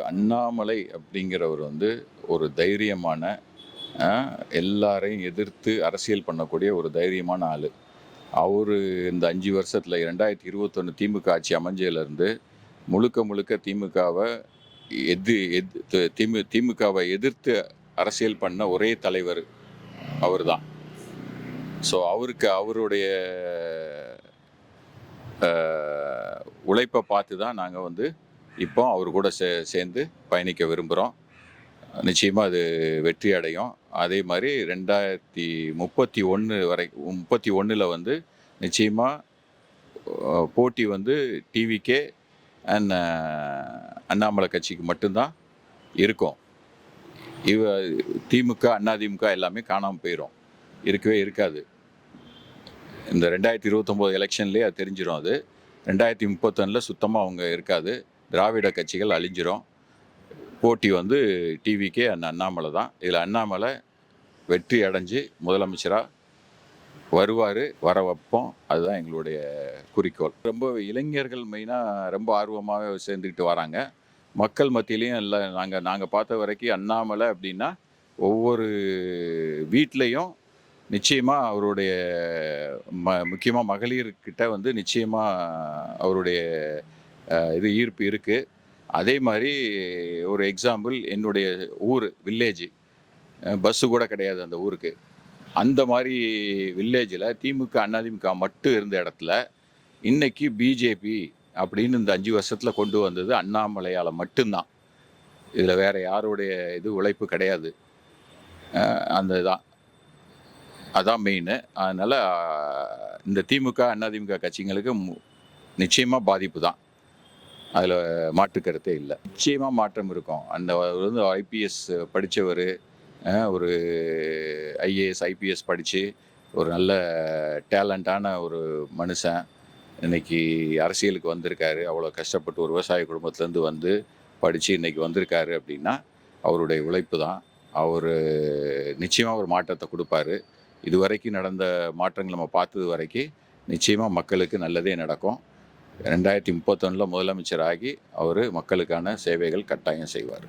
அண்ணாமலை அப்படிங்கிறவர் வந்து ஒரு தைரியமான, எல்லாரையும் எதிர்த்து அரசியல் பண்ணக்கூடிய ஒரு தைரியமான ஆள். அவரு இந்த 5 வருஷத்தில் 2021 திமுக ஆட்சி அமைஞ்சதுலேருந்து முழுக்க முழுக்க திமுகவை எதிர்த்து அரசியல் பண்ண ஒரே தலைவர் அவர் தான். ஸோ அவருடைய உழைப்பை பார்த்து தான் நாங்கள் வந்து இப்போ அவர் கூட சேர்ந்து பயணிக்க விரும்புகிறோம். நிச்சயமாக அது வெற்றி அடையும். அதே மாதிரி 2031 வந்து நிச்சயமாக போட்டி வந்து டிவிகே அண்ட் அண்ணாமலை கட்சிக்கு மட்டும்தான் இருக்கும். திமுக அதிமுக எல்லாமே காணாமல் போயிடும், இருக்கவே இருக்காது. இந்த 2029 எலெக்ஷன்லேயே அது தெரிஞ்சிடும். அது 2031 சுத்தமாக அவங்க இருக்காது. திராவிட கட்சிகள் அழிஞ்சிரும். போட்டி வந்து டிவிகே அண்ட் அண்ணாமலை தான். இதில் அண்ணாமலை வெற்றி அடைஞ்சு முதலமைச்சராக வர வைப்போம். அதுதான் எங்களுடைய குறிக்கோள். ரொம்ப இளைஞர்கள் மெயினாக ரொம்ப ஆர்வமாக சேர்ந்துக்கிட்டு வராங்க. மக்கள் மத்தியிலையும் இல்லை, நாங்கள் பார்த்த வரைக்கும் அண்ணாமலை அப்படின்னா ஒவ்வொரு வீட்லேயும் நிச்சயமாக அவருடைய முக்கியமாக மகளிர்கிட்ட வந்து நிச்சயமாக அவருடைய ஈர்ப்பு இருக்குது. அதே மாதிரி ஒரு எக்ஸாம்பிள், என்னுடைய ஊர் வில்லேஜ் பஸ்ஸு கூட கிடையாது அந்த ஊருக்கு. அந்த மாதிரி வில்லேஜில் திமுக அதிமுக மட்டும் இருந்த இடத்துல இன்னைக்கு பிஜேபி அப்படின்னு இந்த 5 வருஷத்தில் கொண்டு வந்தது அண்ணாமலையால் மட்டும்தான். இதில் வேற யாருடைய உழைப்பு கிடையாது. அதான் மெயின். அதனால் இந்த திமுக அதிமுக கட்சிங்களுக்கு நிச்சயமாக பாதிப்பு தான். அதில் மாற்றுக்கருத்தே இல்லை. நிச்சயமாக மாற்றம் இருக்கும். அந்த வந்து ஐபிஎஸ் படித்தவர், ஒரு ஐஏஎஸ் ஐபிஎஸ் படித்து ஒரு நல்ல டேலண்டான ஒரு மனுஷன் இன்னைக்கு அரசியலுக்கு வந்திருக்காரு. அவ்வளோ கஷ்டப்பட்டு ஒரு விவசாய குடும்பத்துலேருந்து வந்து படித்து இன்னைக்கு வந்திருக்காரு அப்படின்னா அவருடைய உழைப்பு தான். அவர் நிச்சயமாக ஒரு மாற்றத்தை கொடுப்பாரு. இது வரைக்கும் நடந்த மாற்றங்கள் நம்ம பார்த்தது வரைக்கும் நிச்சயமாக மக்களுக்கு நல்லதே நடக்கும். 2031 முதலமைச்சராகி அவர் மக்களுக்கான சேவைகள் கட்டாயம் செய்வார்.